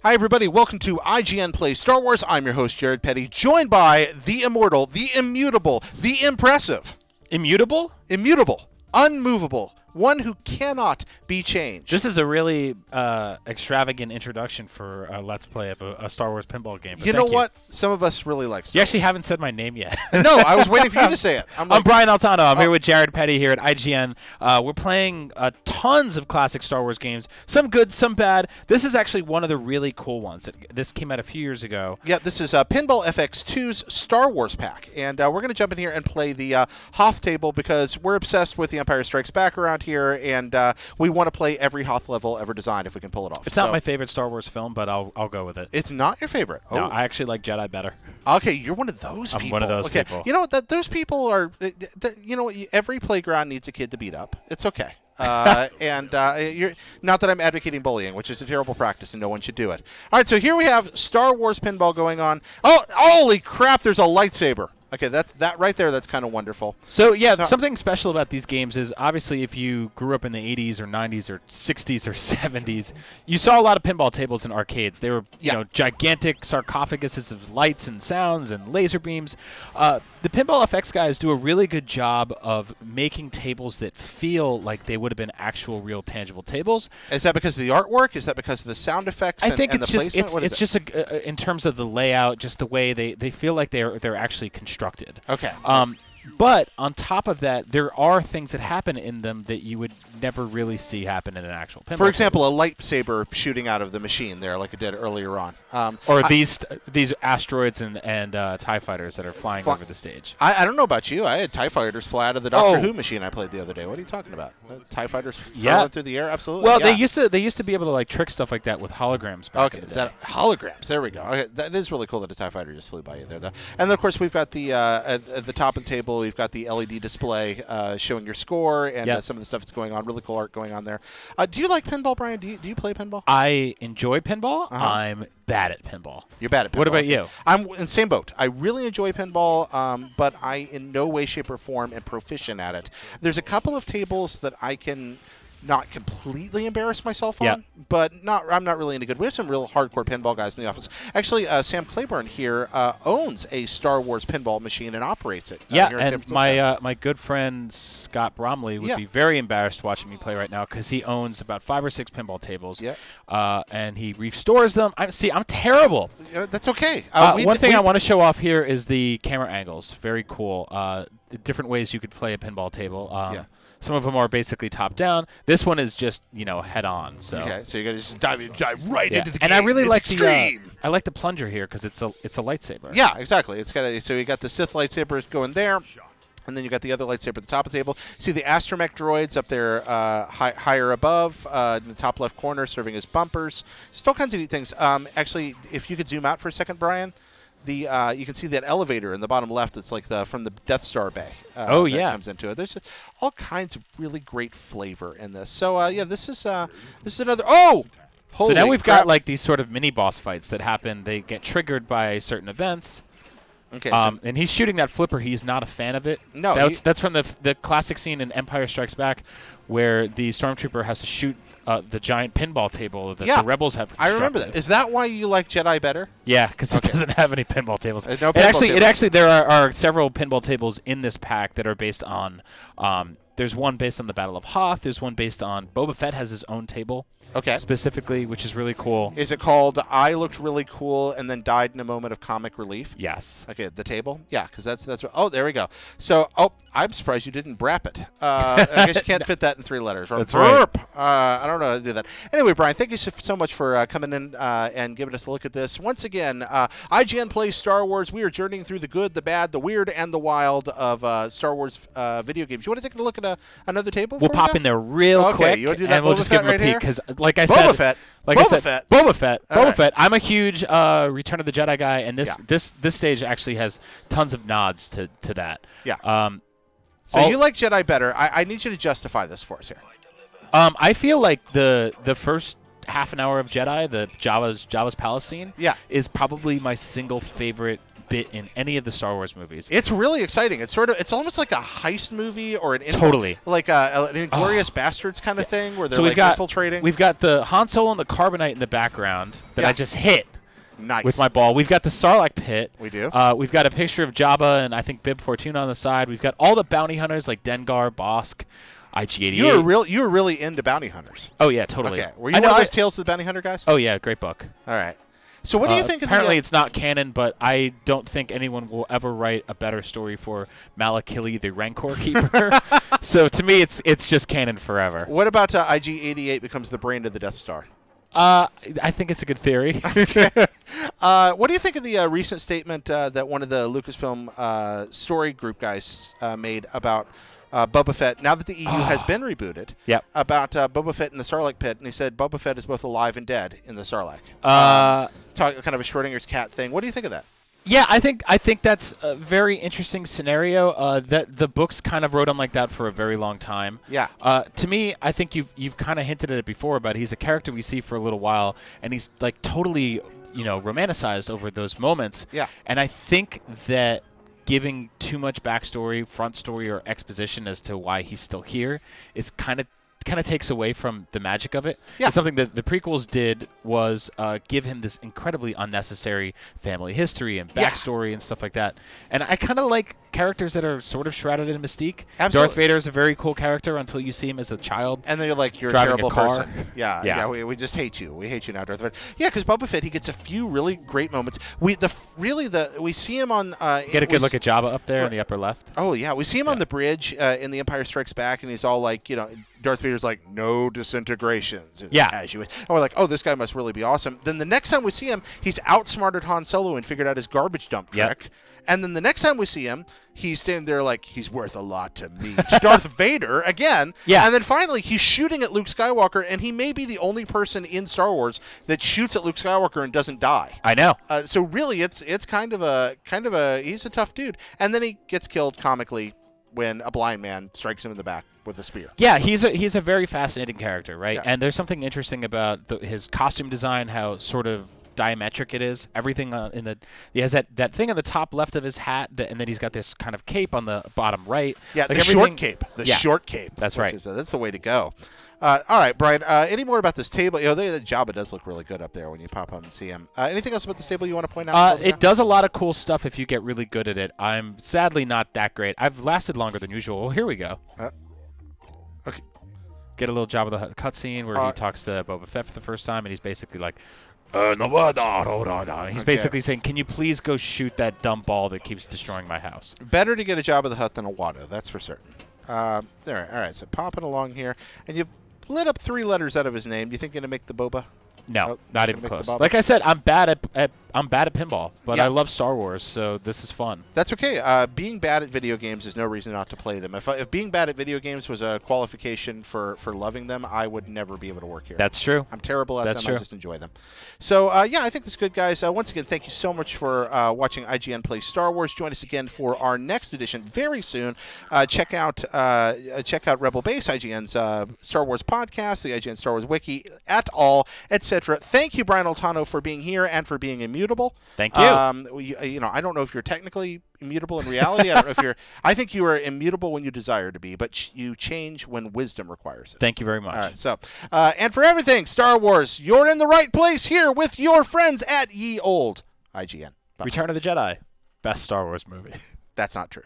Hi, everybody. Welcome to IGN Plays Star Wars. I'm your host, Jared Petty, joined by the immortal, the immutable, the impressive. Immutable? Immutable. Unmovable. One who cannot be changed. This is a really extravagant introduction for a Let's Play of a Star Wars pinball game. You know what? Some of us really like Star You actually haven't said my name yet. No, I was waiting for you to say it. I'm Brian Altano. I'm here with Jared Petty here at IGN. We're playing tons of classic Star Wars games. Some good, some bad. This is actually one of the really cool ones. This came out a few years ago. Yeah, this is Pinball FX2's Star Wars pack. And we're going to jump in here and play the Hoth table because we're obsessed with The Empire Strikes Back around here, and we want to play every Hoth level ever designed if we can pull it off. It's not my favorite Star Wars film, but I'll go with it. It's not your favorite? Oh. No, I actually like Jedi better. Okay, you're one of those people. I'm one of those people. You know what? Those people are, you know, every playground needs a kid to beat up. It's okay. You're, not that I'm advocating bullying, which is a terrible practice and no one should do it. All right, so here we have Star Wars pinball going on. Oh, holy crap, there's a lightsaber. Okay, that right there, that's kind of wonderful. So, yeah, something special about these games is, obviously, if you grew up in the 80s or 90s or 60s or 70s, you saw a lot of pinball tables in arcades. They were, you know, gigantic sarcophaguses of lights and sounds and laser beams. The Pinball FX guys do a really good job of making tables that feel like they would have been actual, real, tangible tables. Is that because of the artwork? Is that because of the sound effects? I think and it's the just placement? it's just in terms of the layout, just the way they feel like they're actually constructed. Okay. But on top of that, there are things that happen in them that you would never really see happen in an actual pinball. For example, a lightsaber shooting out of the machine there, like it did earlier on. Or these asteroids and TIE fighters that are flying over the stage. I don't know about you. I had TIE fighters fly out of the Doctor Who machine I played the other day. What are you talking about? TIE fighters flying through the air? Absolutely. Well, they used to be able to like trick stuff like that with holograms back in the day. Is that holograms? There we go. Okay, that is really cool that a TIE fighter just flew by you there, though. And then, of course, we've got the at the top of the table, we've got the LED display showing your score and some of the stuff that's going on. Really cool art going on there. Do you like pinball, Brian? Do you play pinball? I enjoy pinball. I'm bad at pinball. You're bad at pinball. What about you? I'm in the same boat. I really enjoy pinball, but I in no way, shape, or form am proficient at it. There's a couple of tables that I can not completely embarrass myself on, but I'm not really any good. We have some real hardcore pinball guys in the office. Actually, Sam Claiborne here owns a Star Wars pinball machine and operates it. Here in and my good friend Scott Bromley would be very embarrassed watching me play right now because he owns about 5 or 6 pinball tables. And he restores them. I'm terrible. That's okay. One thing I want to show off here is the camera angles. Very cool. Different ways you could play a pinball table. Some of them are basically top down. This one is just, you know, head on. So so you got to just dive right into the game. And I really like extreme. I like the plunger here because it's a lightsaber. Yeah, exactly. It's got so you got the Sith lightsaber going there. And then you got the other lightsaber at the top of the table. See the astromech droids up there higher above in the top left corner serving as bumpers. Just all kinds of neat things. Actually, if you could zoom out for a second, Brian. You can see that elevator in the bottom left. It's like from the Death Star bay. That comes into it. There's just all kinds of really great flavor in this. So yeah, this is another. Oh, holy so now we've crap. got like these sort of mini boss fights that happen. They get triggered by certain events. Okay. And he's shooting that flipper. He's not a fan of it. No, that's from the classic scene in Empire Strikes Back, where the stormtrooper has to shoot the giant pinball table that the rebels have constructed. I remember that. Is that why you like Jedi better? Yeah, because it doesn't have any pinball tables. No pinball tables. There are several pinball tables in this pack that are based on. There's one based on the Battle of Hoth. There's one based on Boba Fett has his own table. Specifically, which is really cool. Is it called I Looked Really Cool and Then Died in a Moment of Comic Relief? Yes. Okay, the table? Yeah, because that's what, oh, there we go. So, I'm surprised you didn't brap it. I guess you can't fit that in 3 letters. Or that's right. I don't know how to do that. Anyway, Brian, thank you so much for coming in and giving us a look at this. Once again, IGN Plays Star Wars. We are journeying through the good, the bad, the weird, and the wild of Star Wars video games. You want to take a look at another table? We'll pop in there real quick, you want to do that and we'll just give them a peek because, like I Boba said, Fett. Boba Fett. I'm a huge Return of the Jedi guy, and this stage actually has tons of nods to that. Yeah. So you like Jedi better. I need you to justify this for us here. I feel like the first half an hour of Jedi, the Jabba's palace scene, is probably my single favorite bit in any of the Star Wars movies. It's really exciting. It's almost like a heist movie or like an Inglourious Bastards kind of thing where they're infiltrating. We've got the Han Solo and the Carbonite in the background that I just hit. Nice. With my ball. We've got the Sarlacc pit. We do. We've got a picture of Jabba and I think Bib Fortuna on the side. We've got all the bounty hunters like Dengar, Bosk, IG-88. You were really into bounty hunters. Oh yeah, totally. Okay. Were you one of those Tales of the Bounty Hunter guys? Oh yeah, great book. All right. So what do you think? Apparently it's not canon, but I don't think anyone will ever write a better story for Malakili, the Rancor Keeper. So to me, it's just canon forever. What about IG-88 becomes the brain of the Death Star? I think it's a good theory. What do you think of the recent statement that one of the Lucasfilm story group guys made about Boba Fett, now that the EU has been rebooted, about Boba Fett in the Sarlacc pit, and he said Boba Fett is both alive and dead in the Sarlacc. Kind of a Schrodinger's cat thing. What do you think of that? Yeah, I think that's a very interesting scenario. That the books kind of wrote him like that for a very long time. Yeah. To me, I think you've kind of hinted at it before, but he's a character we see for a little while, and he's like totally romanticized over those moments. Yeah. And I think that giving too much backstory, front story, or exposition as to why he's still here is kind of takes away from the magic of it. Yeah. It's something that the prequels did was give him this incredibly unnecessary family history and backstory and stuff like that. And I kind of like characters that are sort of shrouded in mystique. Absolutely. Darth Vader is a very cool character until you see him as a child. And then you're like, you're a terrible person. Yeah. We just hate you. We hate you now, Darth Vader. Yeah, because Boba Fett, he gets a few really great moments. We see him on. Get a good look at Jabba up there in the upper left. Oh yeah, we see him on the bridge in The Empire Strikes Back, and he's all like, Darth Vader's like, no disintegrations. And we're like, oh, this guy must really be awesome. Then the next time we see him, he's outsmarted Han Solo and figured out his garbage dump trick. And then the next time we see him, he's standing there like, he's worth a lot to me. To Darth Vader, again. Yeah. And then finally, he's shooting at Luke Skywalker, and he may be the only person in Star Wars that shoots at Luke Skywalker and doesn't die. I know. So really, it's kind of a he's a tough dude. And then he gets killed comically when a blind man strikes him in the back with a spear. Yeah, he's a very fascinating character, right? Yeah. And there's something interesting about his costume design, how sort of diametric it is. Everything he has that thing on the top left of his hat, and then he's got this kind of cape on the bottom right. Yeah, like the short cape. The short cape. That's right. That's the way to go. All right, Brian. Any more about this table? The Jabba does look really good up there when you pop up and see him. Anything else about this table you want to point out? It does a lot of cool stuff if you get really good at it. I'm sadly not that great. I've lasted longer than usual. Well, here we go. Okay. Get a little Jabba the Hutt cutscene where he talks to Boba Fett for the first time, and he's basically like, he's basically saying, can you please go shoot that dumb ball that keeps destroying my house? Better to get a Jabba the Hutt than a Watto, that's for certain. All right, so popping along here. And you've lit up 3 letters out of his name. Do you think you're going to make the Boba? No, not even close. Like I said, I'm bad at pinball, but I love Star Wars, so this is fun. That's okay. Being bad at video games is no reason not to play them. If being bad at video games was a qualification for loving them, I would never be able to work here. That's true. I'm terrible at them. I just enjoy them. So, yeah, I think that's good, guys. Once again, thank you so much for watching IGN Play Star Wars. Join us again for our next edition very soon. Check out Rebel Base, IGN's Star Wars podcast, the IGN Star Wars Wiki, et al., etc. Thank you, Brian Altano, for being here and for being immutable. Thank you. I don't know if you're technically immutable in reality. I don't know if you're. I think you are immutable when you desire to be, but you change when wisdom requires it. Thank you very much. All right. So, and for everything Star Wars, you're in the right place here with your friends at Ye Old IGN. Bye. Return of the Jedi, best Star Wars movie. That's not true.